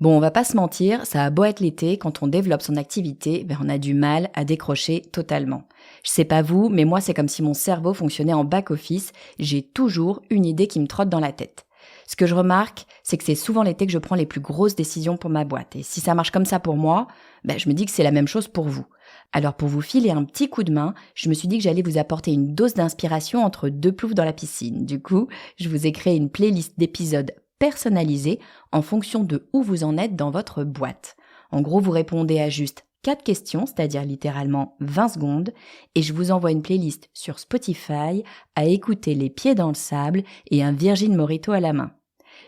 Bon, on va pas se mentir, ça a beau être l'été, quand on développe son activité, on a du mal à décrocher totalement. Je sais pas vous, mais moi c'est comme si mon cerveau fonctionnait en back-office, j'ai toujours une idée qui me trotte dans la tête. Ce que je remarque, c'est que c'est souvent l'été que je prends les plus grosses décisions pour ma boîte. Et si ça marche comme ça pour moi, je me dis que c'est la même chose pour vous. Alors pour vous filer un petit coup de main, je me suis dit que j'allais vous apporter une dose d'inspiration entre deux ploufs dans la piscine. Du coup, je vous ai créé une playlist d'épisodes personnalisés en fonction de où vous en êtes dans votre boîte. En gros, vous répondez à juste 4 questions, c'est-à-dire littéralement 20 secondes, et je vous envoie une playlist sur Spotify à écouter les pieds dans le sable et un Virgin Mojito à la main.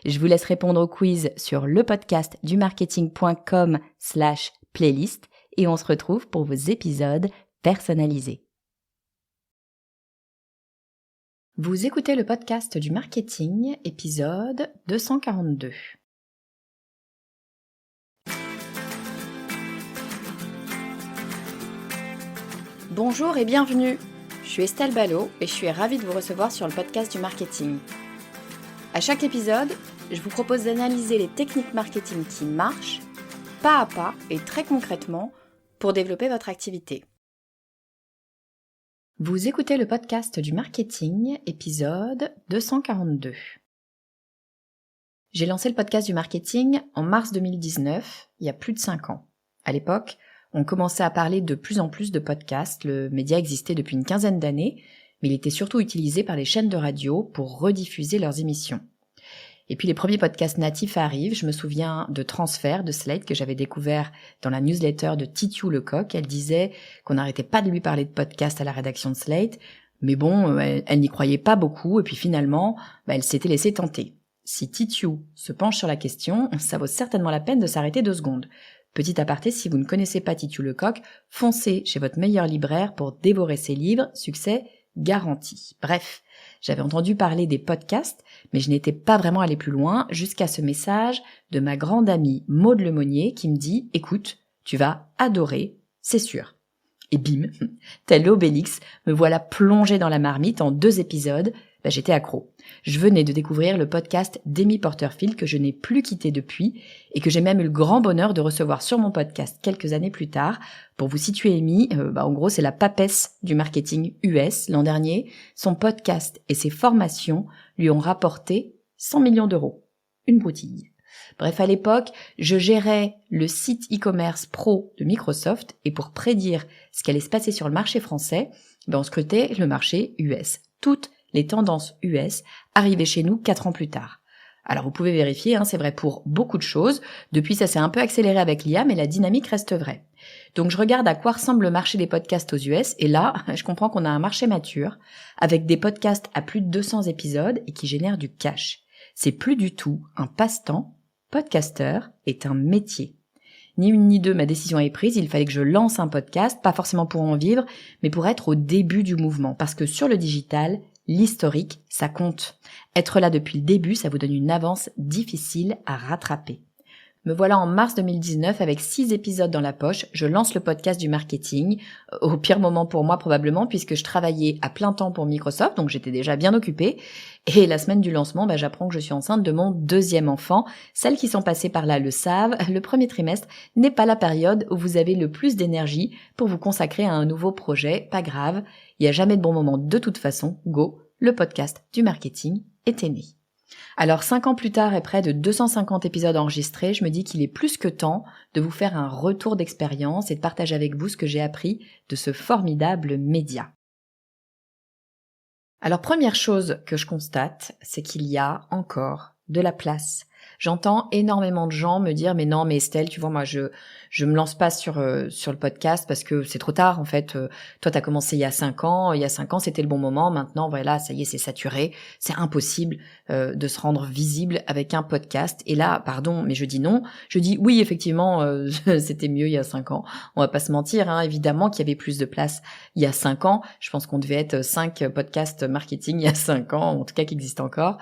Je vous laisse répondre au quiz sur lepodcastdumarketing.com/playlist et on se retrouve pour vos épisodes personnalisés. Vous écoutez le podcast du marketing, épisode 242. Bonjour et bienvenue. Je suis Estelle Ballot et je suis ravie de vous recevoir sur le podcast du marketing. À chaque épisode, je vous propose d'analyser les techniques marketing qui marchent, pas à pas et très concrètement, pour développer votre activité. Vous écoutez le podcast du marketing, épisode 242. J'ai lancé le podcast du marketing en mars 2019, il y a plus de 5 ans. À l'époque, on commençait à parler de plus en plus de podcasts, le média existait depuis une quinzaine d'années, mais il était surtout utilisé par les chaînes de radio pour rediffuser leurs émissions. Et puis les premiers podcasts natifs arrivent, je me souviens de Transfert de Slate que j'avais découvert dans la newsletter de Titiou Lecoq. Elle disait qu'on n'arrêtait pas de lui parler de podcasts à la rédaction de Slate, mais bon, elle n'y croyait pas beaucoup et puis finalement, elle s'était laissée tenter. Si Titiou se penche sur la question, ça vaut certainement la peine de s'arrêter 2 secondes. Petit aparté, si vous ne connaissez pas Titiou Lecoq, foncez chez votre meilleur libraire pour dévorer ses livres, succès garanti. Bref, j'avais entendu parler des podcasts, mais je n'étais pas vraiment allée plus loin jusqu'à ce message de ma grande amie Maude Lemonnier qui me dit « Écoute, tu vas adorer, c'est sûr ». Et bim, tel Obélix, me voilà plongée dans la marmite en 2 épisodes. J'étais accro. Je venais de découvrir le podcast d'Amy Porterfield que je n'ai plus quitté depuis et que j'ai même eu le grand bonheur de recevoir sur mon podcast quelques années plus tard. Pour vous situer Amy, en gros c'est la papesse du marketing US. L'an dernier, son podcast et ses formations lui ont rapporté 100 millions d'euros. Une broutille. Bref, à l'époque, je gérais le site e-commerce pro de Microsoft et pour prédire ce qui allait se passer sur le marché français, on scrutait le marché US. Toutes les tendances US arrivaient chez nous 4 ans plus tard. Alors vous pouvez vérifier, c'est vrai pour beaucoup de choses. Depuis, ça s'est un peu accéléré avec l'IA, mais la dynamique reste vraie. Donc je regarde à quoi ressemble le marché des podcasts aux US, et là, je comprends qu'on a un marché mature, avec des podcasts à plus de 200 épisodes et qui génèrent du cash. C'est plus du tout un passe-temps, podcasteur est un métier. Ni une ni deux, ma décision est prise, il fallait que je lance un podcast, pas forcément pour en vivre, mais pour être au début du mouvement, parce que sur le digital, l'historique, ça compte. Être là depuis le début, ça vous donne une avance difficile à rattraper. Me voilà en mars 2019 avec 6 épisodes dans la poche, je lance le podcast du marketing, au pire moment pour moi probablement puisque je travaillais à plein temps pour Microsoft, donc j'étais déjà bien occupée, et la semaine du lancement, j'apprends que je suis enceinte de mon 2e enfant. Celles qui sont passées par là le savent, le premier trimestre n'est pas la période où vous avez le plus d'énergie pour vous consacrer à un nouveau projet, pas grave, il n'y a jamais de bon moment de toute façon, go, le podcast du marketing était né. Alors 5 ans plus tard et près de 250 épisodes enregistrés, je me dis qu'il est plus que temps de vous faire un retour d'expérience et de partager avec vous ce que j'ai appris de ce formidable média. Alors première chose que je constate, c'est qu'il y a encore de la place. J'entends énormément de gens me dire « mais non, mais Estelle, tu vois, moi je me lance pas sur le podcast parce que c'est trop tard en fait. Toi t'as commencé il y a 5 ans, c'était le bon moment, maintenant voilà, ça y est, c'est saturé, c'est impossible de se rendre visible avec un podcast. » Et là, pardon, mais je dis non, je dis oui, effectivement, c'était mieux il y a 5 ans. On va pas se mentir, évidemment qu'il y avait plus de place il y a 5 ans. Je pense qu'on devait être 5 podcasts marketing il y a 5 ans, en tout cas qui existent encore.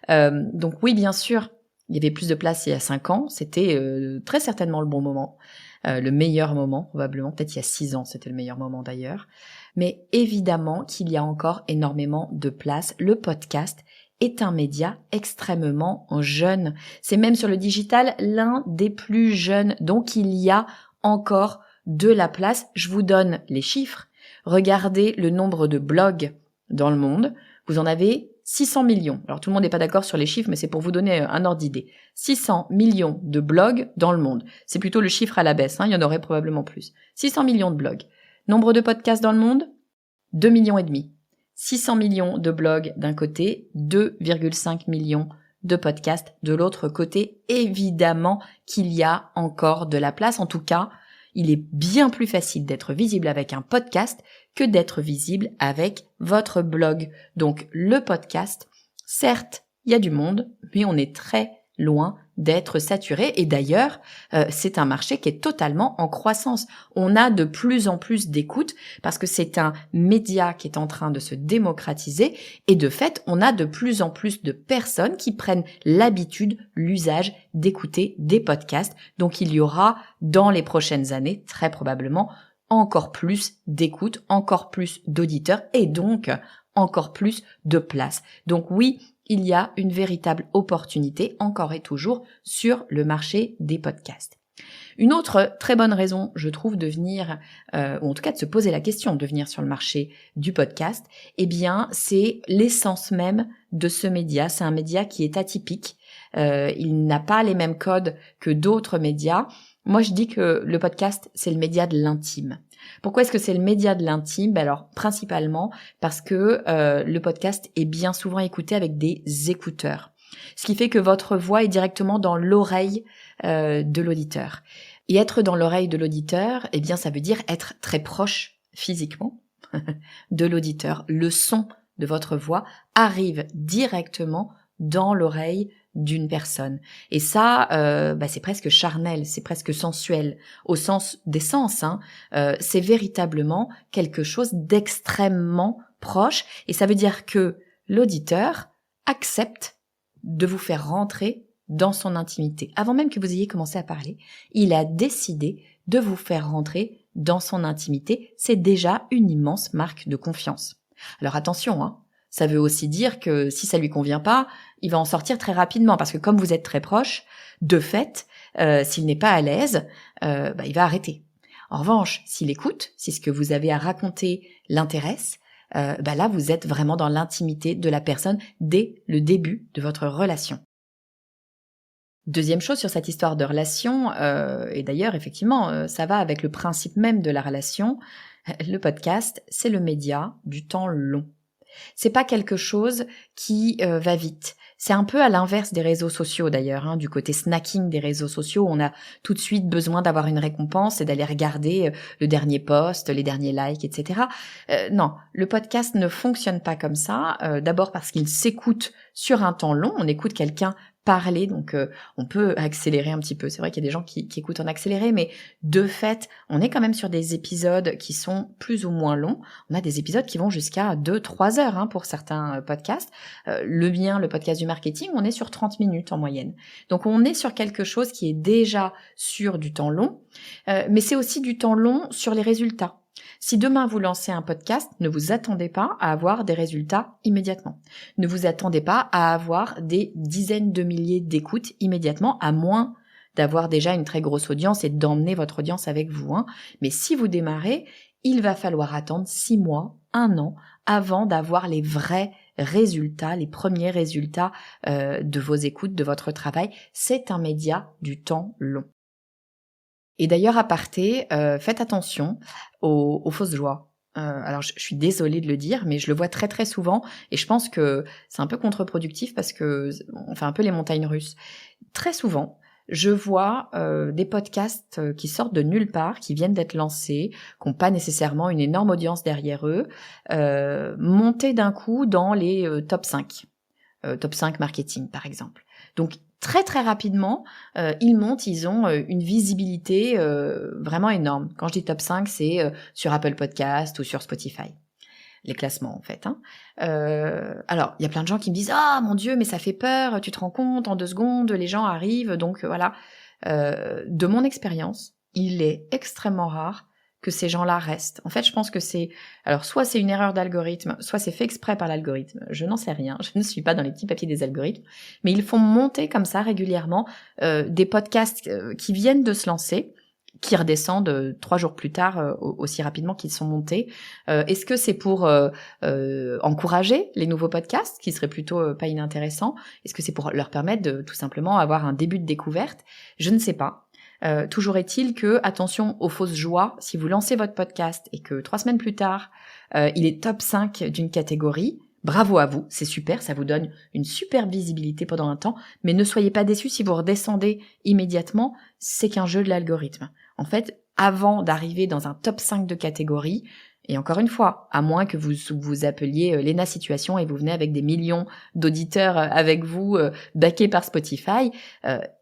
Donc oui, bien sûr, il y avait plus de place il y a 5 ans, c'était très certainement le bon moment, le meilleur moment probablement, peut-être il y a 6 ans c'était le meilleur moment d'ailleurs, mais évidemment qu'il y a encore énormément de place. Le podcast est un média extrêmement jeune. C'est même sur le digital l'un des plus jeunes. Donc il y a encore de la place. Je vous donne les chiffres. Regardez le nombre de blogs dans le monde. Vous en avez 600 millions. Alors tout le monde n'est pas d'accord sur les chiffres, mais c'est pour vous donner un ordre d'idée. 600 millions de blogs dans le monde. C'est plutôt le chiffre à la baisse, il y en aurait probablement plus. 600 millions de blogs. Nombre de podcasts dans le monde 2,5 millions. 600 millions de blogs d'un côté, 2,5 millions de podcasts de l'autre côté. Évidemment qu'il y a encore de la place. En tout cas, il est bien plus facile d'être visible avec un podcast que d'être visible avec votre blog. Donc le podcast, certes, il y a du monde, mais on est très loin d'être saturé. Et d'ailleurs, c'est un marché qui est totalement en croissance. On a de plus en plus d'écoute parce que c'est un média qui est en train de se démocratiser. Et de fait, on a de plus en plus de personnes qui prennent l'habitude, l'usage d'écouter des podcasts. Donc il y aura dans les prochaines années, très probablement, encore plus d'écoute, encore plus d'auditeurs et donc encore plus de place. Donc oui, il y a une véritable opportunité, encore et toujours, sur le marché des podcasts. Une autre très bonne raison, je trouve, de venir, ou en tout cas de se poser la question de venir sur le marché du podcast, eh bien, c'est l'essence même de ce média. C'est un média qui est atypique. Il n'a pas les mêmes codes que d'autres médias. Moi, je dis que le podcast, c'est le média de l'intime. Pourquoi est-ce que c'est le média de l'intime ? Alors, principalement parce que le podcast est bien souvent écouté avec des écouteurs. Ce qui fait que votre voix est directement dans l'oreille de l'auditeur. Et être dans l'oreille de l'auditeur, eh bien, ça veut dire être très proche physiquement de l'auditeur. Le son de votre voix arrive directement dans l'oreille d'une personne. Et ça, c'est presque charnel, c'est presque sensuel, au sens des sens. C'est véritablement quelque chose d'extrêmement proche. Et ça veut dire que l'auditeur accepte de vous faire rentrer dans son intimité. Avant même que vous ayez commencé à parler, il a décidé de vous faire rentrer dans son intimité. C'est déjà une immense marque de confiance. Alors attention, ça veut aussi dire que si ça lui convient pas, il va en sortir très rapidement parce que comme vous êtes très proche, de fait, s'il n'est pas à l'aise, il va arrêter. En revanche, s'il écoute, si ce que vous avez à raconter l'intéresse, là vous êtes vraiment dans l'intimité de la personne dès le début de votre relation. Deuxième chose sur cette histoire de relation, et d'ailleurs effectivement ça va avec le principe même de la relation, le podcast c'est le média du temps long. C'est pas quelque chose qui va vite. C'est un peu à l'inverse des réseaux sociaux d'ailleurs, du côté snacking des réseaux sociaux, on a tout de suite besoin d'avoir une récompense et d'aller regarder le dernier post, les derniers likes, etc. Non, le podcast ne fonctionne pas comme ça. D'abord parce qu'il s'écoute sur un temps long, on écoute quelqu'un parler, donc on peut accélérer un petit peu. C'est vrai qu'il y a des gens qui écoutent en accéléré, mais de fait, on est quand même sur des épisodes qui sont plus ou moins longs. On a des épisodes qui vont jusqu'à 2-3 heures pour certains podcasts. Le mien, le podcast du marketing, on est sur 30 minutes en moyenne. Donc on est sur quelque chose qui est déjà sur du temps long, mais c'est aussi du temps long sur les résultats. Si demain vous lancez un podcast, ne vous attendez pas à avoir des résultats immédiatement. Ne vous attendez pas à avoir des dizaines de milliers d'écoutes immédiatement, à moins d'avoir déjà une très grosse audience et d'emmener votre audience avec vous. Mais si vous démarrez, il va falloir attendre 6 mois, 1 an, avant d'avoir les vrais résultats, les premiers résultats de vos écoutes, de votre travail. C'est un média du temps long. Et d'ailleurs, à aparté, faites attention aux fausses joies. Alors, je suis désolée de le dire, mais je le vois très très souvent et je pense que c'est un peu contre-productif parce que on fait un peu les montagnes russes. Très souvent, je vois des podcasts qui sortent de nulle part, qui viennent d'être lancés, qui n'ont pas nécessairement une énorme audience derrière eux, monter d'un coup dans les top 5. Top 5 marketing, par exemple. Donc, très très rapidement, ils montent, ils ont une visibilité vraiment énorme. Quand je dis top 5, c'est sur Apple Podcast ou sur Spotify. Les classements, en fait. Alors, il y a plein de gens qui me disent « Ah, mon Dieu, mais ça fait peur, tu te rends compte, en 2 secondes, les gens arrivent. » Donc, voilà. De mon expérience, il est extrêmement rare que ces gens-là restent. En fait, je pense que alors soit c'est une erreur d'algorithme, soit c'est fait exprès par l'algorithme. Je n'en sais rien, je ne suis pas dans les petits papiers des algorithmes, mais ils font monter comme ça régulièrement des podcasts qui viennent de se lancer, qui redescendent 3 jours plus tard aussi rapidement qu'ils sont montés. Est-ce que c'est pour encourager les nouveaux podcasts, qui seraient plutôt pas inintéressants? Est-ce que c'est pour leur permettre de tout simplement avoir un début de découverte? Je ne sais pas. Toujours est-il que, attention aux fausses joies, si vous lancez votre podcast et que 3 semaines plus tard, il est top 5 d'une catégorie, bravo à vous, c'est super, ça vous donne une super visibilité pendant un temps, mais ne soyez pas déçus si vous redescendez immédiatement, c'est qu'un jeu de l'algorithme. En fait, avant d'arriver dans un top 5 de catégorie, et encore une fois, à moins que vous appeliez Lena Situation et vous venez avec des millions d'auditeurs avec vous, backés par Spotify,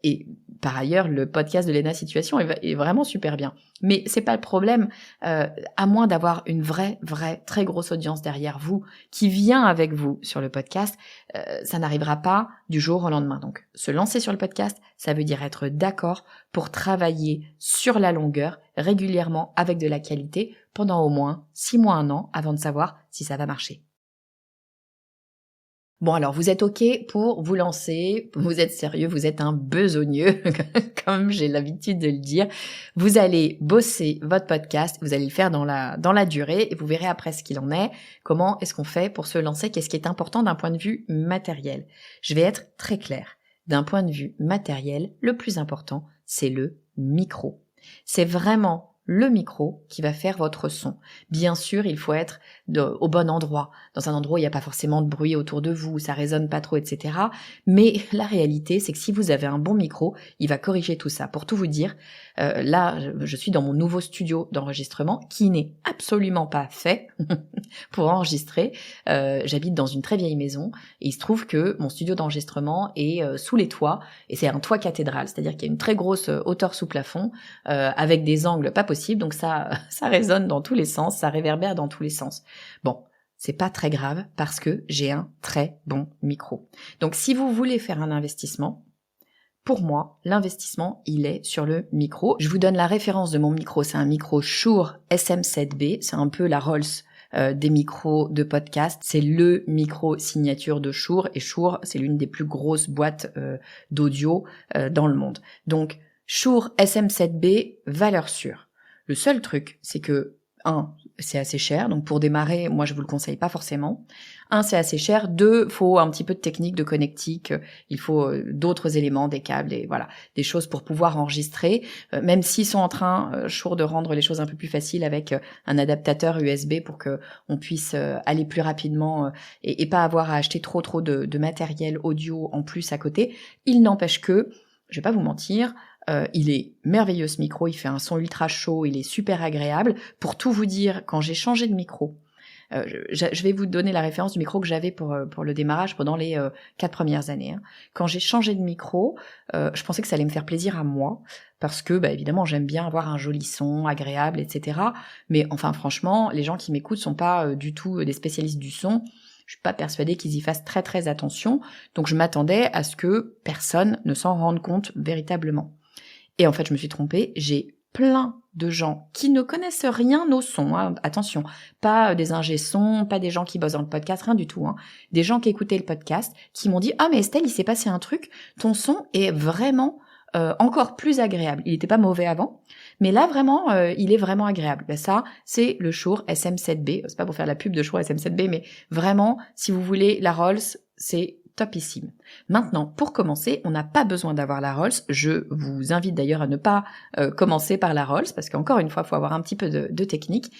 et par ailleurs, le podcast de Lena Situation est vraiment super bien. Mais c'est pas le problème, à moins d'avoir une vraie, très grosse audience derrière vous, qui vient avec vous sur le podcast, ça n'arrivera pas du jour au lendemain. Donc, se lancer sur le podcast, ça veut dire être d'accord pour travailler sur la longueur, régulièrement, avec de la qualité, pendant au moins 6 mois, 1 an, avant de savoir si ça va marcher. Bon, alors, vous êtes OK pour vous lancer, vous êtes sérieux, vous êtes un besogneux, comme j'ai l'habitude de le dire. Vous allez bosser votre podcast, vous allez le faire dans la durée, et vous verrez après ce qu'il en est, comment est-ce qu'on fait pour se lancer, qu'est-ce qui est important d'un point de vue matériel. Je vais être très claire. D'un point de vue matériel, le plus important, c'est le micro. C'est vraiment le micro qui va faire votre son. Bien sûr, il faut être au bon endroit, dans un endroit où il n'y a pas forcément de bruit autour de vous, où ça résonne pas trop, etc. Mais la réalité, c'est que si vous avez un bon micro, il va corriger tout ça. Pour tout vous dire, là, je suis dans mon nouveau studio d'enregistrement qui n'est absolument pas fait pour enregistrer. J'habite dans une très vieille maison et il se trouve que mon studio d'enregistrement est sous les toits, et c'est un toit cathédrale, c'est-à-dire qu'il y a une très grosse hauteur sous plafond avec des angles pas possibles, donc ça résonne dans tous les sens, ça réverbère dans tous les sens. Bon, c'est pas très grave parce que j'ai un très bon micro. Donc si vous voulez faire un investissement, pour moi, l'investissement, il est sur le micro. Je vous donne la référence de mon micro, c'est un micro Shure SM7B, c'est un peu la Rolls des micros de podcast. C'est le micro signature de Shure, et Shure, c'est l'une des plus grosses boîtes d'audio dans le monde. Donc, Shure SM7B, valeur sûre. Le seul truc, c'est que, 1, c'est assez cher, donc pour démarrer, moi je vous le conseille pas forcément. 1, c'est assez cher. 2, faut un petit peu de technique, de connectique, il faut d'autres éléments, des câbles, et voilà, des choses pour pouvoir enregistrer, même s'ils sont en train, Shure, de rendre les choses un peu plus faciles avec un adaptateur USB pour que on puisse aller plus rapidement et pas avoir à acheter trop de matériel audio en plus à côté. Il n'empêche que, je vais pas vous mentir, il est merveilleux ce micro, il fait un son ultra chaud, il est super agréable. Pour tout vous dire, quand j'ai changé de micro, je vais vous donner la référence du micro que j'avais pour le démarrage pendant les 4 premières années. Hein. Quand j'ai changé de micro, je pensais que ça allait me faire plaisir à moi, parce que évidemment j'aime bien avoir un joli son, agréable, etc. Mais enfin franchement, les gens qui m'écoutent sont pas du tout des spécialistes du son. Je suis pas persuadée qu'ils y fassent très très attention, donc je m'attendais à ce que personne ne s'en rende compte véritablement. Et en fait, je me suis trompée, j'ai plein de gens qui ne connaissent rien au son, hein. Attention, pas des ingé sons, pas des gens qui bossent dans le podcast, rien du tout, hein. Des gens qui écoutaient le podcast, qui m'ont dit « Ah mais Estelle, il s'est passé un truc, ton son est vraiment encore plus agréable. Il n'était pas mauvais avant, mais là vraiment, il est vraiment agréable. » Ça, c'est le Shure SM7B, c'est pas pour faire la pub de Shure SM7B, mais vraiment, si vous voulez la Rolls, c'est topissime. Maintenant, pour commencer, on n'a pas besoin d'avoir la Rolls. Je vous invite d'ailleurs à ne pas commencer par la Rolls, parce qu'encore une fois, il faut avoir un petit peu de technique.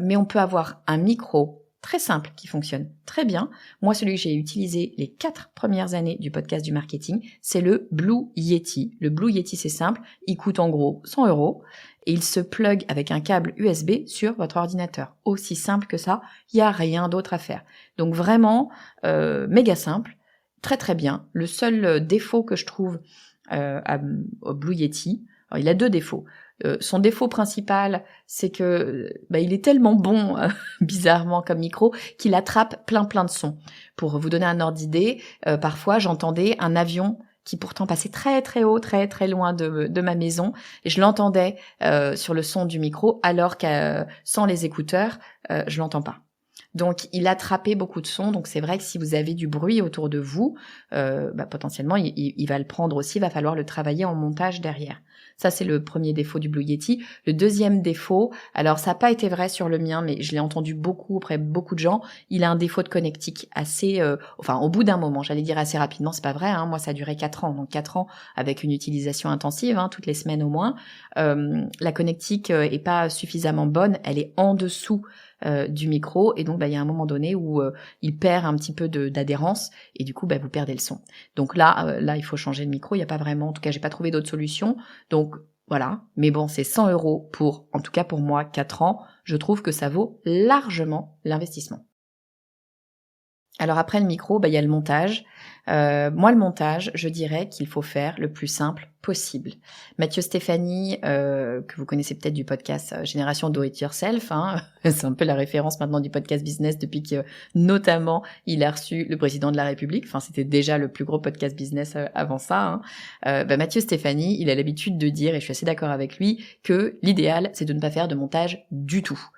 Mais on peut avoir un micro très simple qui fonctionne très bien. Moi, celui que j'ai utilisé les 4 premières années du podcast du marketing, c'est le Blue Yeti. Le Blue Yeti, c'est simple, il coûte en gros 100 € et il se plug avec un câble USB sur votre ordinateur. Aussi simple que ça, il n'y a rien d'autre à faire. Donc vraiment, méga simple. Très très bien. Le seul défaut que je trouve au Blue Yeti, alors il a 2 défauts. Son défaut principal, c'est que il est tellement bon, bizarrement comme micro, qu'il attrape plein de sons. Pour vous donner un ordre d'idée, parfois j'entendais un avion qui pourtant passait très très haut, très très loin de ma maison, et je l'entendais sur le son du micro, alors que sans les écouteurs, je l'entends pas. Donc, il attrapait beaucoup de sons. Donc, c'est vrai que si vous avez du bruit autour de vous, potentiellement, il va le prendre aussi. Il va falloir le travailler en montage derrière. Ça, c'est le premier défaut du Blue Yeti. Le deuxième défaut, alors ça n'a pas été vrai sur le mien, mais je l'ai entendu beaucoup auprès de beaucoup de gens. Il a un défaut de connectique assez, au bout d'un moment, j'allais dire assez rapidement, c'est pas vrai. Hein, moi, ça a duré 4 ans. Donc 4 ans avec une utilisation intensive, toutes les semaines au moins. La connectique est pas suffisamment bonne. Elle est en dessous du micro, et donc il y a un moment donné où il perd un petit peu d'adhérence, et du coup vous perdez le son. Donc là il faut changer le micro. Il n'y a pas vraiment, en tout cas j'ai pas trouvé d'autre solution. Donc voilà, mais bon, c'est 100 € pour, en tout cas pour moi, 4 ans. Je trouve que ça vaut largement l'investissement. Alors après le micro, il y a le montage. Moi, le montage, je dirais qu'il faut faire le plus simple possible. Mathieu Stéphanie, que vous connaissez peut-être du podcast Génération Do It Yourself, c'est un peu la référence maintenant du podcast business depuis que, notamment, il a reçu le président de la République. Enfin, c'était déjà le plus gros podcast business avant ça. Mathieu Stéphanie, il a l'habitude de dire, et je suis assez d'accord avec lui, que l'idéal, c'est de ne pas faire de montage du tout.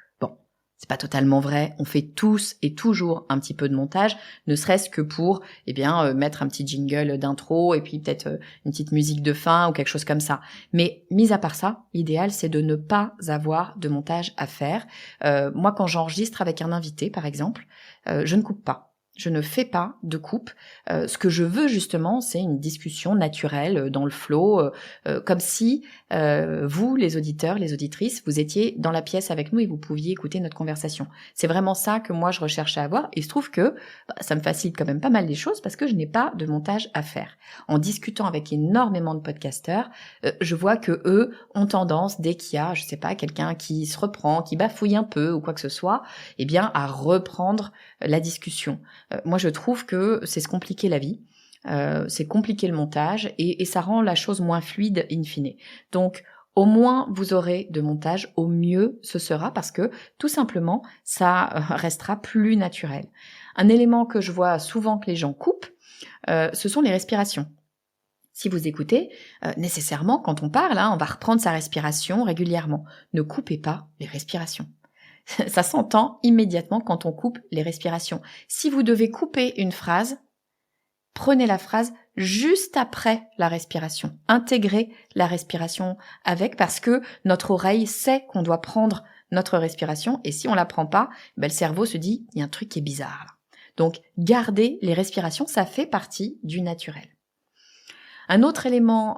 C'est pas totalement vrai. On fait tous et toujours un petit peu de montage, ne serait-ce que pour, mettre un petit jingle d'intro et puis peut-être une petite musique de fin ou quelque chose comme ça. Mais mis à part ça, l'idéal, c'est de ne pas avoir de montage à faire. Moi, quand j'enregistre avec un invité, par exemple, je ne coupe pas. Je ne fais pas de coupe. Ce que je veux justement, c'est une discussion naturelle dans le flow, comme si vous, les auditeurs, les auditrices, vous étiez dans la pièce avec nous et vous pouviez écouter notre conversation. C'est vraiment ça que moi je recherche à avoir, et il se trouve que ça me facilite quand même pas mal les choses parce que je n'ai pas de montage à faire. En discutant avec énormément de podcasteurs, je vois que eux ont tendance, dès qu'il y a, je sais pas, quelqu'un qui se reprend, qui bafouille un peu ou quoi que ce soit, à reprendre la discussion. Moi, je trouve que c'est se compliquer la vie, c'est compliquer le montage, et ça rend la chose moins fluide in fine. Donc, au moins vous aurez de montage, au mieux ce sera, parce que tout simplement, ça restera plus naturel. Un élément que je vois souvent que les gens coupent, ce sont les respirations. Si vous écoutez, nécessairement, quand on parle, on va reprendre sa respiration régulièrement. Ne coupez pas les respirations. Ça s'entend immédiatement quand on coupe les respirations. Si vous devez couper une phrase, prenez la phrase juste après la respiration. Intégrez la respiration avec, parce que notre oreille sait qu'on doit prendre notre respiration, et si on la prend pas, le cerveau se dit, il y a un truc qui est bizarre là. Donc, gardez les respirations, ça fait partie du naturel. Un autre élément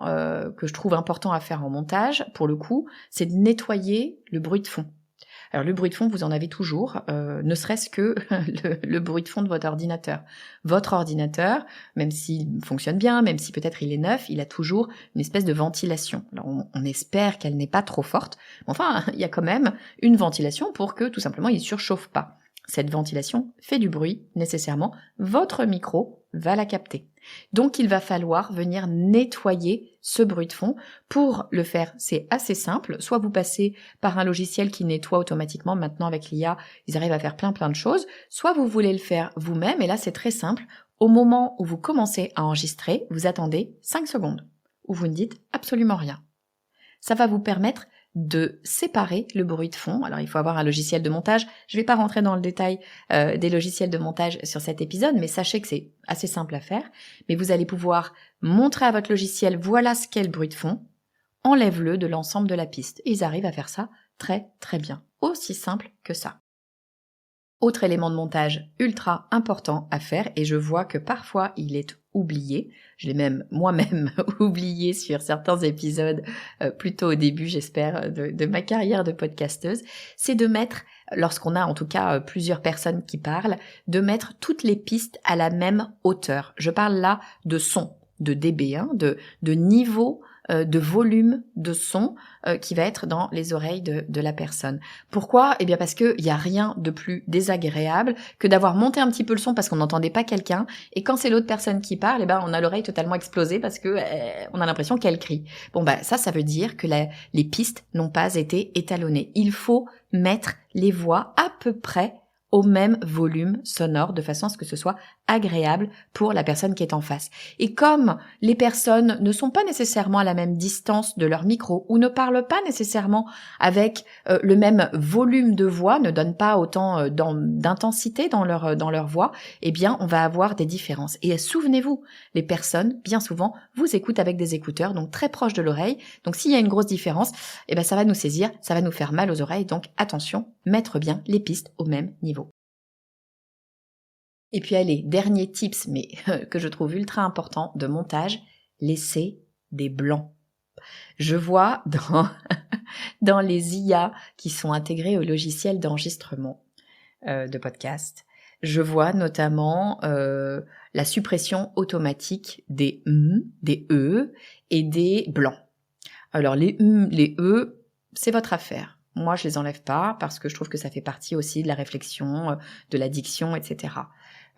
que je trouve important à faire en montage, pour le coup, c'est de nettoyer le bruit de fond. Alors le bruit de fond, vous en avez toujours, ne serait-ce que le bruit de fond de votre ordinateur. Votre ordinateur, même s'il fonctionne bien, même si peut-être il est neuf, il a toujours une espèce de ventilation. Alors on espère qu'elle n'est pas trop forte, mais enfin, il y a quand même une ventilation pour que tout simplement il ne surchauffe pas. Cette ventilation fait du bruit, nécessairement. Votre micro va la capter. Donc il va falloir venir nettoyer ce bruit de fond. Pour le faire, c'est assez simple. Soit vous passez par un logiciel qui nettoie automatiquement. Maintenant avec l'IA, ils arrivent à faire plein de choses. Soit vous voulez le faire vous-même, et là c'est très simple. Au moment où vous commencez à enregistrer, vous attendez 5 secondes, où vous ne dites absolument rien. Ça va vous permettre de séparer le bruit de fond. Alors, il faut avoir un logiciel de montage. Je ne vais pas rentrer dans le détail des logiciels de montage sur cet épisode, mais sachez que c'est assez simple à faire. Mais vous allez pouvoir montrer à votre logiciel, voilà ce qu'est le bruit de fond, enlève-le de l'ensemble de la piste. Et ils arrivent à faire ça très très bien. Aussi simple que ça. Autre élément de montage ultra important à faire, et je vois que parfois il est oublié, je l'ai même moi-même oublié sur certains épisodes, plutôt au début j'espère de ma carrière de podcasteuse, c'est de mettre, lorsqu'on a en tout cas plusieurs personnes qui parlent, de mettre toutes les pistes à la même hauteur. Je parle là de son, de dB, de niveau de volume de son qui va être dans les oreilles de la personne. Pourquoi ? Eh bien parce que il y a rien de plus désagréable que d'avoir monté un petit peu le son parce qu'on n'entendait pas quelqu'un, et quand c'est l'autre personne qui parle, on a l'oreille totalement explosée parce que on a l'impression qu'elle crie. Bon ça veut dire que les pistes n'ont pas été étalonnées. Il faut mettre les voix à peu près au même volume sonore de façon à ce que ce soit agréable pour la personne qui est en face. Et comme les personnes ne sont pas nécessairement à la même distance de leur micro ou ne parlent pas nécessairement avec le même volume de voix, ne donnent pas autant d'intensité dans leur voix, eh bien on va avoir des différences. Et souvenez-vous, les personnes, bien souvent, vous écoutent avec des écouteurs, donc très proches de l'oreille. Donc s'il y a une grosse différence, eh ben ça va nous saisir, ça va nous faire mal aux oreilles. Donc attention, mettre bien les pistes au même niveau. Et puis allez, dernier tips, mais que je trouve ultra important de montage, laissez des blancs. Je vois dans les IA qui sont intégrés au logiciel d'enregistrement de podcast, je vois notamment la suppression automatique des des E et des blancs. Alors les les E, c'est votre affaire. Moi, je les enlève pas parce que je trouve que ça fait partie aussi de la réflexion, de la diction, etc.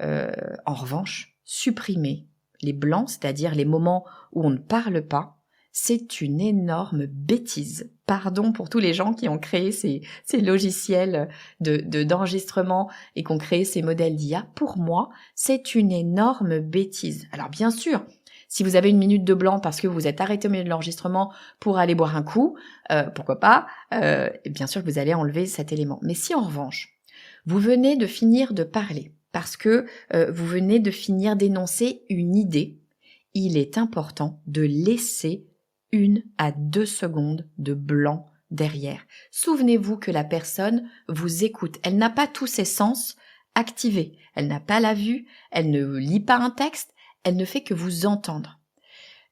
En revanche, supprimer les blancs, c'est-à-dire les moments où on ne parle pas, c'est une énorme bêtise. Pardon pour tous les gens qui ont créé ces logiciels d'enregistrement et qui ont créé ces modèles d'IA. Pour moi, c'est une énorme bêtise. Alors bien sûr, si vous avez une minute de blanc parce que vous êtes arrêté au milieu de l'enregistrement pour aller boire un coup, pourquoi pas, bien sûr que vous allez enlever cet élément. Mais si en revanche, vous venez de finir de parler, parce que vous venez de finir d'énoncer une idée, il est important de laisser 1 à 2 secondes de blanc derrière. Souvenez-vous que la personne vous écoute. Elle n'a pas tous ses sens activés. Elle n'a pas la vue, elle ne lit pas un texte, elle ne fait que vous entendre.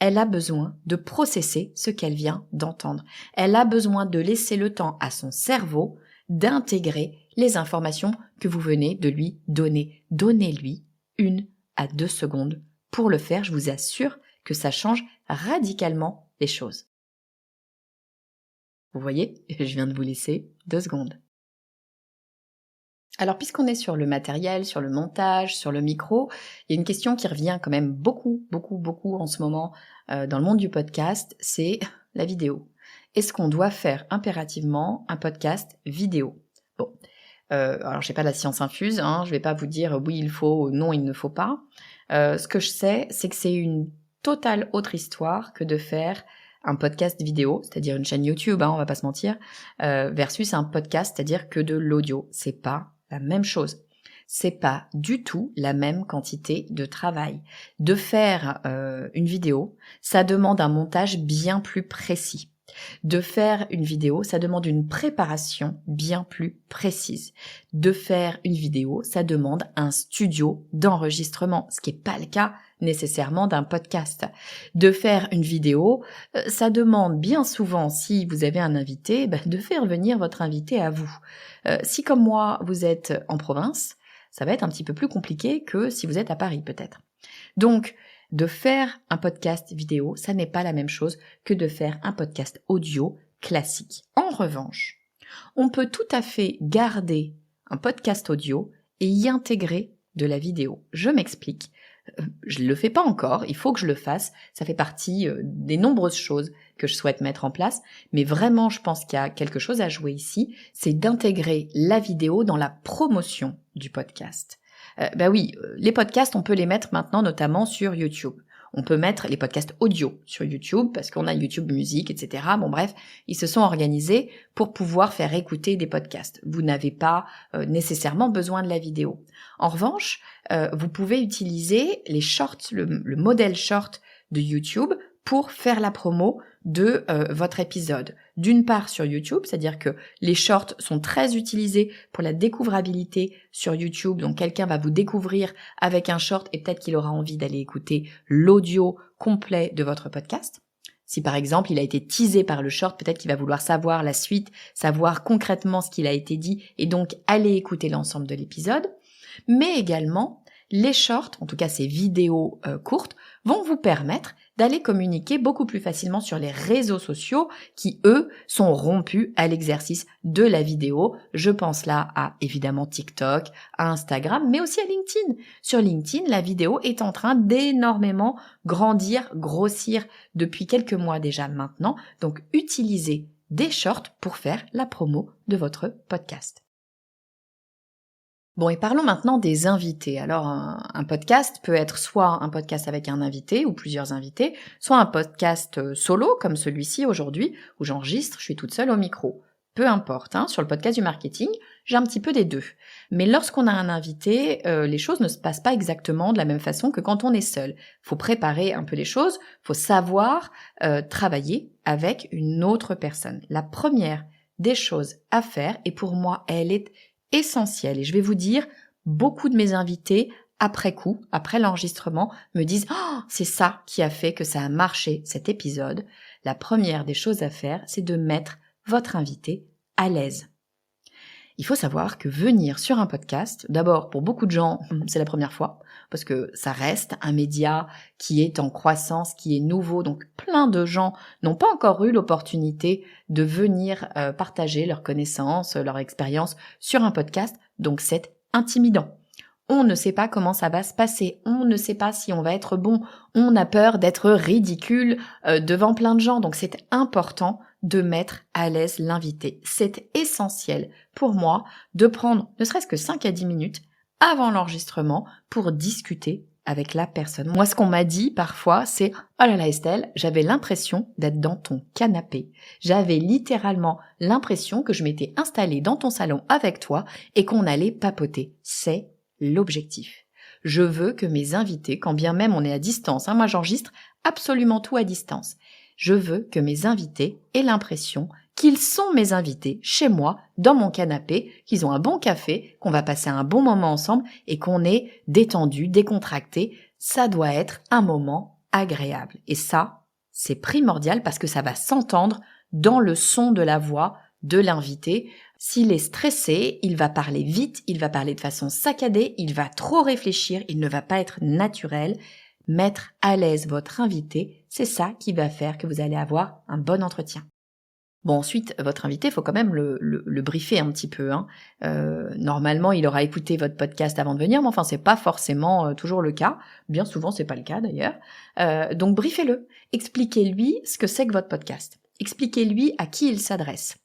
Elle a besoin de processer ce qu'elle vient d'entendre. Elle a besoin de laisser le temps à son cerveau d'intégrer les informations que vous venez de lui donner. Donnez-lui 1 à 2 secondes pour le faire. Je vous assure que ça change radicalement les choses. Vous voyez, je viens de vous laisser 2 secondes. Alors, puisqu'on est sur le matériel, sur le montage, sur le micro, il y a une question qui revient quand même beaucoup en ce moment dans le monde du podcast, c'est la vidéo. Est-ce qu'on doit faire impérativement un podcast vidéo ? Bon, alors j'ai pas la science infuse, hein, je vais pas vous dire oui il faut, non il ne faut pas. Ce que je sais, c'est que c'est une totale autre histoire que de faire un podcast vidéo, c'est-à-dire une chaîne YouTube, hein, on va pas se mentir, versus un podcast, c'est-à-dire que de l'audio. C'est pas la même chose. C'est pas du tout la même quantité de travail. De faire une vidéo, ça demande un montage bien plus précis. De faire une vidéo, ça demande une préparation bien plus précise. De faire une vidéo, ça demande un studio d'enregistrement, ce qui n'est pas le cas nécessairement d'un podcast. De faire une vidéo, ça demande bien souvent, si vous avez un invité, de faire venir votre invité à vous. Si comme moi, vous êtes en province, ça va être un petit peu plus compliqué que si vous êtes à Paris peut-être. Donc, de faire un podcast vidéo, ça n'est pas la même chose que de faire un podcast audio classique. En revanche, on peut tout à fait garder un podcast audio et y intégrer de la vidéo. Je m'explique. Je ne le fais pas encore, il faut que je le fasse. Ça fait partie des nombreuses choses que je souhaite mettre en place. Mais vraiment, je pense qu'il y a quelque chose à jouer ici, c'est d'intégrer la vidéo dans la promotion du podcast. Oui, les podcasts, on peut les mettre maintenant notamment sur YouTube. On peut mettre les podcasts audio sur YouTube parce qu'on a YouTube Musique, etc. Bon bref, ils se sont organisés pour pouvoir faire écouter des podcasts. Vous n'avez pas nécessairement besoin de la vidéo. En revanche, vous pouvez utiliser les shorts, le modèle short de YouTube pour faire la promo de votre épisode. D'une part sur YouTube, c'est-à-dire que les shorts sont très utilisés pour la découvrabilité sur YouTube. Donc quelqu'un va vous découvrir avec un short et peut-être qu'il aura envie d'aller écouter l'audio complet de votre podcast. Si par exemple il a été teasé par le short, peut-être qu'il va vouloir savoir la suite, savoir concrètement ce qu'il a été dit et donc aller écouter l'ensemble de l'épisode. Mais également, les shorts, en tout cas ces vidéos courtes, vont vous permettre d'aller communiquer beaucoup plus facilement sur les réseaux sociaux qui, eux, sont rompus à l'exercice de la vidéo. Je pense là à, évidemment, TikTok, à Instagram, mais aussi à LinkedIn. Sur LinkedIn, la vidéo est en train d'énormément grandir, grossir depuis quelques mois déjà maintenant. Donc, utilisez des shorts pour faire la promo de votre podcast. Bon, et parlons maintenant des invités. Alors, un podcast peut être soit un podcast avec un invité ou plusieurs invités, soit un podcast solo, comme celui-ci aujourd'hui, où j'enregistre, je suis toute seule au micro. Peu importe, sur le podcast du marketing, j'ai un petit peu des deux. Mais lorsqu'on a un invité, les choses ne se passent pas exactement de la même façon que quand on est seul. Faut préparer un peu les choses, faut savoir travailler avec une autre personne. La première des choses à faire, et pour moi, elle est essentielle. Et je vais vous dire, beaucoup de mes invités, après coup, après l'enregistrement, me disent « Oh, c'est ça qui a fait que ça a marché cet épisode ». La première des choses à faire, c'est de mettre votre invité à l'aise. Il faut savoir que venir sur un podcast, d'abord pour beaucoup de gens, c'est la première fois, parce que ça reste un média qui est en croissance, qui est nouveau, donc plein de gens n'ont pas encore eu l'opportunité de venir partager leurs connaissances, leur expérience sur un podcast, donc c'est intimidant. On ne sait pas comment ça va se passer, on ne sait pas si on va être bon, on a peur d'être ridicule devant plein de gens, donc c'est important de mettre à l'aise l'invité. C'est essentiel pour moi de prendre ne serait-ce que 5 à 10 minutes avant l'enregistrement pour discuter avec la personne. Moi, ce qu'on m'a dit parfois, c'est « Oh là là Estelle, j'avais l'impression d'être dans ton canapé. J'avais littéralement l'impression que je m'étais installée dans ton salon avec toi et qu'on allait papoter. » C'est l'objectif. Je veux que mes invités, quand bien même on est à distance, moi j'enregistre absolument tout à distance, je veux que mes invités aient l'impression qu'ils sont mes invités chez moi, dans mon canapé, qu'ils ont un bon café, qu'on va passer un bon moment ensemble et qu'on est détendu, décontracté. Ça doit être un moment agréable. Et ça, c'est primordial parce que ça va s'entendre dans le son de la voix de l'invité. S'il est stressé, il va parler vite, il va parler de façon saccadée, il va trop réfléchir, il ne va pas être naturel. Mettre à l'aise votre invité, c'est ça qui va faire que vous allez avoir un bon entretien. Bon, ensuite, votre invité, il faut quand même le briefer un petit peu. Normalement, il aura écouté votre podcast avant de venir, mais enfin, c'est pas forcément toujours le cas. Bien souvent, c'est pas le cas d'ailleurs. Donc, briefez-le. Expliquez-lui ce que c'est que votre podcast. Expliquez-lui à qui il s'adresse.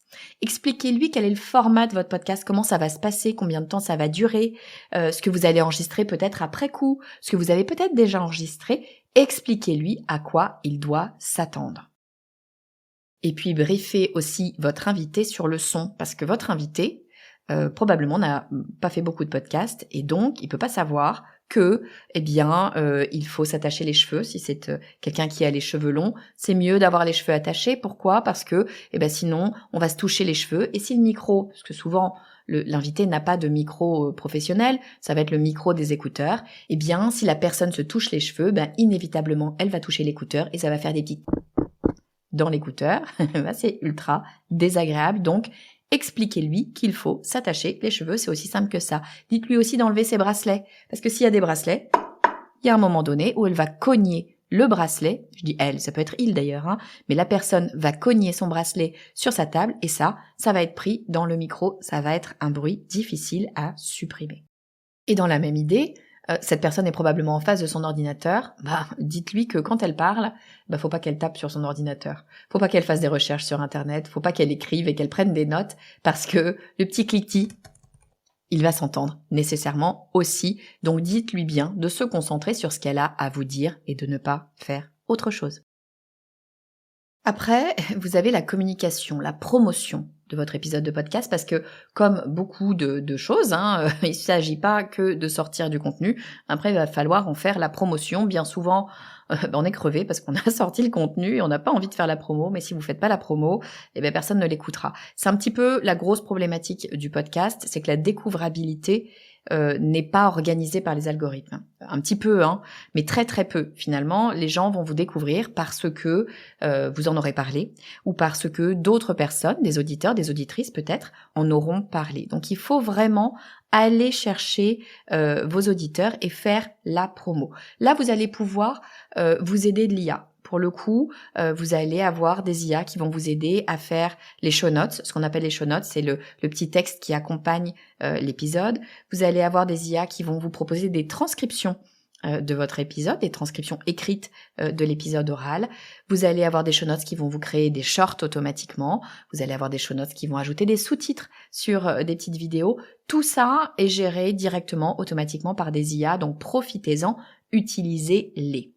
Expliquez-lui quel est le format de votre podcast, comment ça va se passer, combien de temps ça va durer, ce que vous allez enregistrer peut-être après coup, ce que vous avez peut-être déjà enregistré. Expliquez-lui à quoi il doit s'attendre. Et puis briefez aussi votre invité sur le son, parce que votre invité probablement n'a pas fait beaucoup de podcasts et donc il peut pas savoir que il faut s'attacher les cheveux. Si c'est quelqu'un qui a les cheveux longs, c'est mieux d'avoir les cheveux attachés. Pourquoi ? Parce que sinon on va se toucher les cheveux. Et si le micro, parce que souvent l'invité n'a pas de micro professionnel, ça va être le micro des écouteurs, si la personne se touche les cheveux, inévitablement elle va toucher l'écouteur et ça va faire des petits dans l'écouteur. C'est ultra désagréable. Donc expliquez-lui qu'il faut s'attacher les cheveux, c'est aussi simple que ça. Dites-lui aussi d'enlever ses bracelets, parce que s'il y a des bracelets, il y a un moment donné où elle va cogner le bracelet, je dis elle, ça peut être il d'ailleurs, mais la personne va cogner son bracelet sur sa table et ça va être pris dans le micro, ça va être un bruit difficile à supprimer. Et dans la même idée, cette personne est probablement en face de son ordinateur, dites-lui que quand elle parle, faut pas qu'elle tape sur son ordinateur. Faut pas qu'elle fasse des recherches sur internet, faut pas qu'elle écrive et qu'elle prenne des notes parce que le petit cliquetis, il va s'entendre nécessairement aussi. Donc dites-lui bien de se concentrer sur ce qu'elle a à vous dire et de ne pas faire autre chose. Après, vous avez la communication, la promotion de votre épisode de podcast parce que comme beaucoup de choses, il ne s'agit pas que de sortir du contenu. Après, il va falloir en faire la promotion. Bien souvent, on est crevé parce qu'on a sorti le contenu et on n'a pas envie de faire la promo. Mais si vous faites pas la promo, personne ne l'écoutera. C'est un petit peu la grosse problématique du podcast, c'est que la découvrabilité n'est pas organisée par les algorithmes. Un petit peu, mais très très peu. Finalement, les gens vont vous découvrir parce que vous en aurez parlé ou parce que d'autres personnes, des auditeurs, des auditrices peut-être, en auront parlé. Donc il faut vraiment aller chercher vos auditeurs et faire la promo. Là, vous allez pouvoir vous aider de l'IA. Pour le coup, vous allez avoir des IA qui vont vous aider à faire les show notes. Ce qu'on appelle les show notes, c'est le petit texte qui accompagne l'épisode. Vous allez avoir des IA qui vont vous proposer des transcriptions de votre épisode, des transcriptions écrites de l'épisode oral. Vous allez avoir des show notes qui vont vous créer des shorts automatiquement. Vous allez avoir des show notes qui vont ajouter des sous-titres sur des petites vidéos. Tout ça est géré directement, automatiquement par des IA, donc profitez-en, utilisez-les.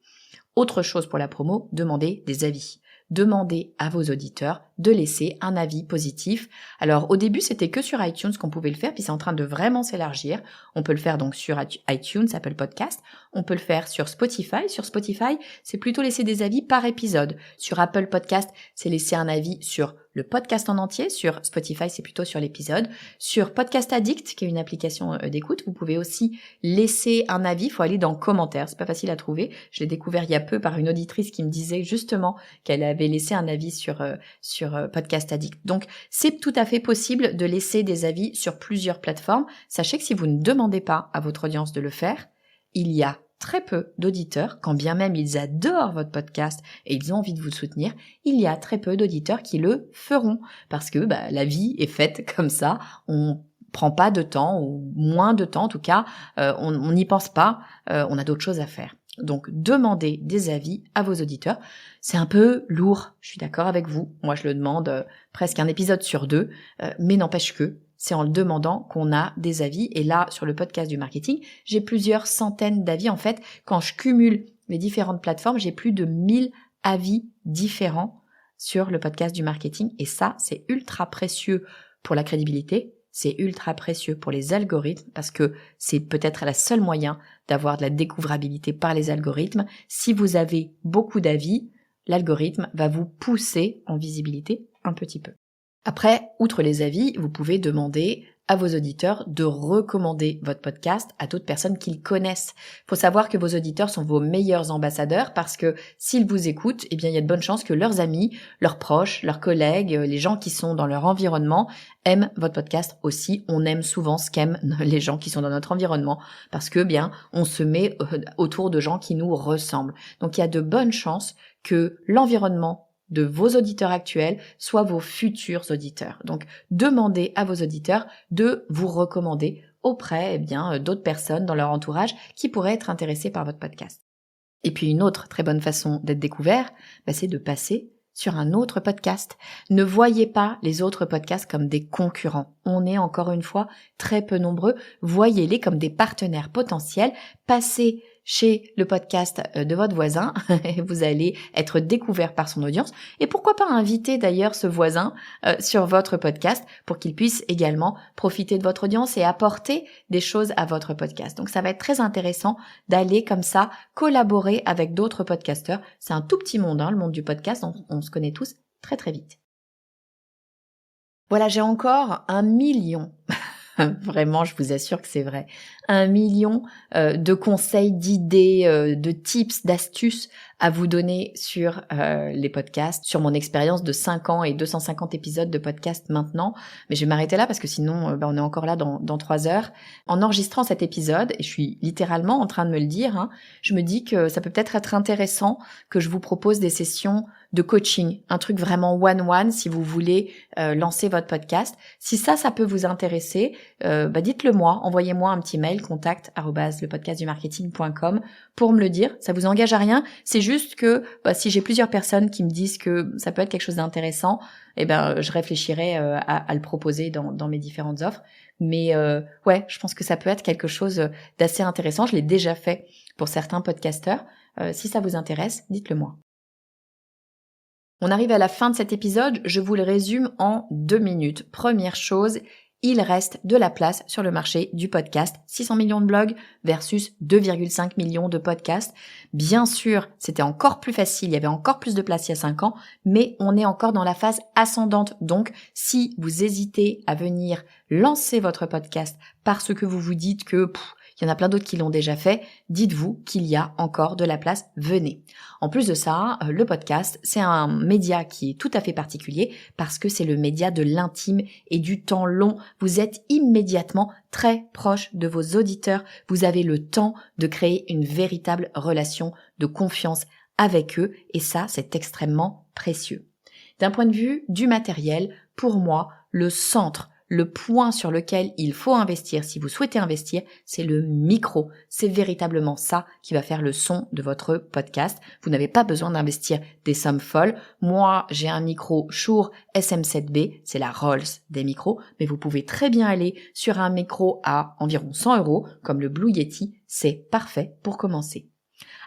Autre chose pour la promo, demandez des avis. Demandez à vos auditeurs de laisser un avis positif. Alors au début c'était que sur iTunes qu'on pouvait le faire, puis c'est en train de vraiment s'élargir. On peut le faire donc sur iTunes, Apple Podcast. On peut le faire sur Spotify. Sur Spotify, c'est plutôt laisser des avis par épisode. Sur Apple Podcast, c'est laisser un avis sur le podcast en entier. Sur Spotify, c'est plutôt sur l'épisode. Sur Podcast Addict, qui est une application d'écoute, vous pouvez aussi laisser un avis. Il faut aller dans commentaires. C'est pas facile à trouver. Je l'ai découvert il y a peu par une auditrice qui me disait justement qu'elle avait laissé un avis sur Podcast Addict. Donc, c'est tout à fait possible de laisser des avis sur plusieurs plateformes. Sachez que si vous ne demandez pas à votre audience de le faire, il y a très peu d'auditeurs, quand bien même ils adorent votre podcast et ils ont envie de vous soutenir, il y a très peu d'auditeurs qui le feront parce que la vie est faite comme ça, on prend pas de temps ou moins de temps en tout cas, on n'y pense pas, on a d'autres choses à faire. Donc demandez des avis à vos auditeurs, c'est un peu lourd, je suis d'accord avec vous, moi je le demande presque un épisode sur 2, mais n'empêche que c'est en le demandant qu'on a des avis. Et là, sur le podcast du marketing, j'ai plusieurs centaines d'avis. En fait, quand je cumule les différentes plateformes, j'ai plus de 1000 avis différents sur le podcast du marketing. Et ça, c'est ultra précieux pour la crédibilité. C'est ultra précieux pour les algorithmes parce que c'est peut-être le seul moyen d'avoir de la découvrabilité par les algorithmes. Si vous avez beaucoup d'avis, l'algorithme va vous pousser en visibilité un petit peu. Après, outre les avis, vous pouvez demander à vos auditeurs de recommander votre podcast à d'autres personnes qu'ils connaissent. Il faut savoir que vos auditeurs sont vos meilleurs ambassadeurs parce que s'ils vous écoutent, il y a de bonnes chances que leurs amis, leurs proches, leurs collègues, les gens qui sont dans leur environnement aiment votre podcast aussi. On aime souvent ce qu'aiment les gens qui sont dans notre environnement parce que on se met autour de gens qui nous ressemblent. Donc il y a de bonnes chances que l'environnement de vos auditeurs actuels, soit vos futurs auditeurs. Donc, demandez à vos auditeurs de vous recommander auprès d'autres personnes dans leur entourage qui pourraient être intéressées par votre podcast. Et puis, une autre très bonne façon d'être découvert, c'est de passer sur un autre podcast. Ne voyez pas les autres podcasts comme des concurrents. On est encore une fois très peu nombreux. Voyez-les comme des partenaires potentiels. Passez chez le podcast de votre voisin et vous allez être découvert par son audience. Et pourquoi pas inviter d'ailleurs ce voisin sur votre podcast pour qu'il puisse également profiter de votre audience et apporter des choses à votre podcast. Donc ça va être très intéressant d'aller comme ça collaborer avec d'autres podcasteurs. C'est un tout petit monde, le monde du podcast, on se connaît tous très très vite. Voilà, j'ai encore 1 million vraiment, je vous assure que c'est vrai. 1 million de conseils, d'idées, de tips, d'astuces à vous donner sur les podcasts, sur mon expérience de 5 ans et 250 épisodes de podcast maintenant. Mais je vais m'arrêter là parce que sinon, on est encore là dans 3 heures. En enregistrant cet épisode, et je suis littéralement en train de me le dire, je me dis que ça peut peut-être être intéressant que je vous propose des sessions de coaching, un truc vraiment one-one si vous voulez lancer votre podcast. Si ça peut vous intéresser, dites-le moi, envoyez-moi un petit mail, contact@lepodcastdumarketing.com pour me le dire. Ça vous engage à rien, c'est juste que si j'ai plusieurs personnes qui me disent que ça peut être quelque chose d'intéressant, je réfléchirai à le proposer dans mes différentes offres. Mais je pense que ça peut être quelque chose d'assez intéressant. Je l'ai déjà fait pour certains podcasteurs. Si ça vous intéresse, dites-le moi. On arrive à la fin de cet épisode, je vous le résume en 2 minutes. Première chose, il reste de la place sur le marché du podcast. 600 millions de blogs versus 2,5 millions de podcasts. Bien sûr, c'était encore plus facile, il y avait encore plus de place il y a 5 ans, mais on est encore dans la phase ascendante. Donc, si vous hésitez à venir lancer votre podcast parce que vous vous dites que il y en a plein d'autres qui l'ont déjà fait, dites-vous qu'il y a encore de la place, venez. En plus de ça, le podcast, c'est un média qui est tout à fait particulier parce que c'est le média de l'intime et du temps long. Vous êtes immédiatement très proche de vos auditeurs. Vous avez le temps de créer une véritable relation de confiance avec eux et ça, c'est extrêmement précieux. D'un point de vue du matériel, pour moi, le centre le point sur lequel il faut investir si vous souhaitez investir, c'est le micro. C'est véritablement ça qui va faire le son de votre podcast. Vous n'avez pas besoin d'investir des sommes folles. Moi, j'ai un micro Shure SM7B, c'est la Rolls des micros, mais vous pouvez très bien aller sur un micro à environ 100 €, comme le Blue Yeti, c'est parfait pour commencer.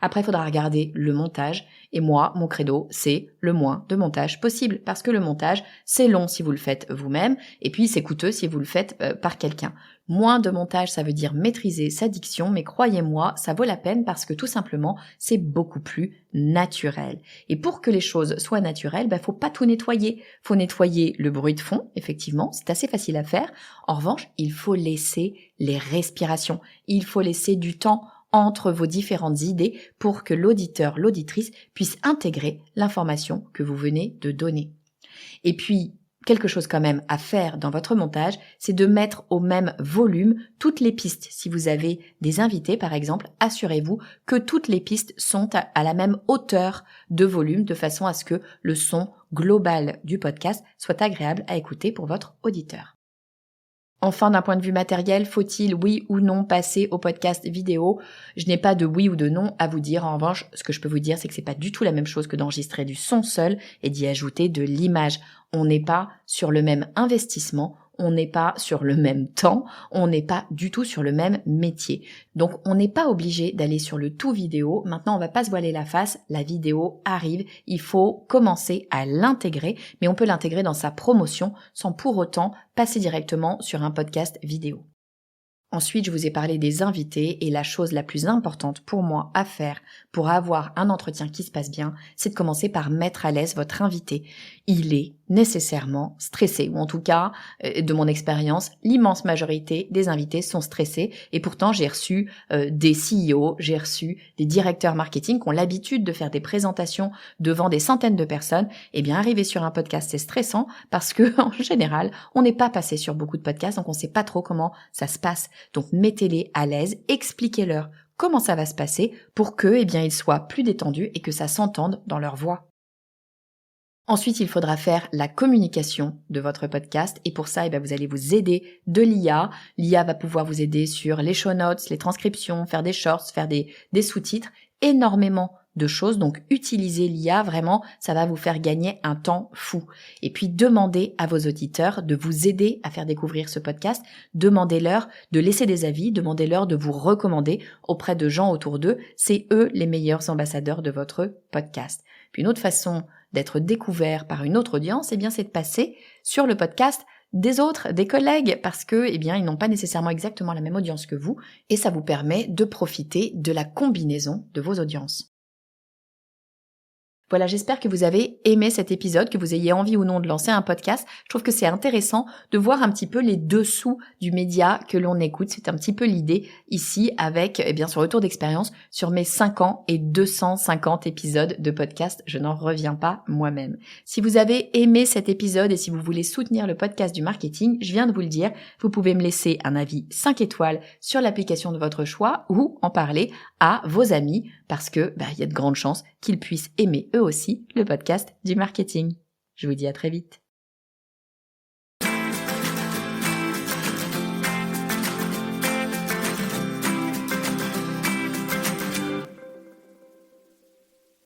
Après, il faudra regarder le montage. Et moi, mon credo, c'est le moins de montage possible. Parce que le montage, c'est long si vous le faites vous-même. Et puis, c'est coûteux si vous le faites par quelqu'un. Moins de montage, ça veut dire maîtriser sa diction. Mais croyez-moi, ça vaut la peine parce que tout simplement, c'est beaucoup plus naturel. Et pour que les choses soient naturelles, faut pas tout nettoyer. Faut nettoyer le bruit de fond, effectivement. C'est assez facile à faire. En revanche, il faut laisser les respirations. Il faut laisser du temps entre vos différentes idées pour que l'auditeur, l'auditrice puisse intégrer l'information que vous venez de donner. Et puis, quelque chose quand même à faire dans votre montage, c'est de mettre au même volume toutes les pistes. Si vous avez des invités, par exemple, assurez-vous que toutes les pistes sont à la même hauteur de volume, de façon à ce que le son global du podcast soit agréable à écouter pour votre auditeur. Enfin, d'un point de vue matériel, faut-il, oui ou non, passer au podcast vidéo? Je n'ai pas de oui ou de non à vous dire. En revanche, ce que je peux vous dire, c'est que c'est pas du tout la même chose que d'enregistrer du son seul et d'y ajouter de l'image. On n'est pas sur le même investissement, on n'est pas sur le même temps, on n'est pas du tout sur le même métier. Donc, on n'est pas obligé d'aller sur le tout vidéo. Maintenant, on va pas se voiler la face. La vidéo arrive. Il faut commencer à l'intégrer, mais on peut l'intégrer dans sa promotion sans pour autant passer directement sur un podcast vidéo. Ensuite, je vous ai parlé des invités et la chose la plus importante pour moi à faire pour avoir un entretien qui se passe bien, c'est de commencer par mettre à l'aise votre invité. Il est nécessairement stressé, ou en tout cas, de mon expérience, l'immense majorité des invités sont stressés et pourtant j'ai reçu des CEO, j'ai reçu des directeurs marketing qui ont l'habitude de faire des présentations devant des centaines de personnes. Eh bien, arriver sur un podcast, c'est stressant parce que en général, on n'est pas passé sur beaucoup de podcasts, donc on ne sait pas trop comment ça se passe. Donc mettez-les à l'aise, expliquez-leur comment ça va se passer pour que, ils soient plus détendus et que ça s'entende dans leur voix. Ensuite, il faudra faire la communication de votre podcast et pour ça, vous allez vous aider de l'IA. L'IA va pouvoir vous aider sur les show notes, les transcriptions, faire des shorts, faire des sous-titres, énormément de choses. Donc, utilisez l'IA, vraiment, ça va vous faire gagner un temps fou. Et puis, demandez à vos auditeurs de vous aider à faire découvrir ce podcast. Demandez-leur de laisser des avis, demandez-leur de vous recommander auprès de gens autour d'eux. C'est eux les meilleurs ambassadeurs de votre podcast. Puis, une autre façon d'être découvert par une autre audience, c'est de passer sur le podcast des autres, des collègues, parce que, ils n'ont pas nécessairement exactement la même audience que vous, et ça vous permet de profiter de la combinaison de vos audiences. Voilà, j'espère que vous avez aimé cet épisode, que vous ayez envie ou non de lancer un podcast. Je trouve que c'est intéressant de voir un petit peu les dessous du média que l'on écoute. C'est un petit peu l'idée ici avec, ce retour d'expérience sur mes 5 ans et 250 épisodes de podcast. Je n'en reviens pas moi-même. Si vous avez aimé cet épisode et si vous voulez soutenir le podcast du marketing, je viens de vous le dire, vous pouvez me laisser un avis 5 étoiles sur l'application de votre choix ou en parler à vos amis parce que, il y a de grandes chances qu'ils puissent aimer eux aussi le podcast du marketing. Je vous dis à très vite.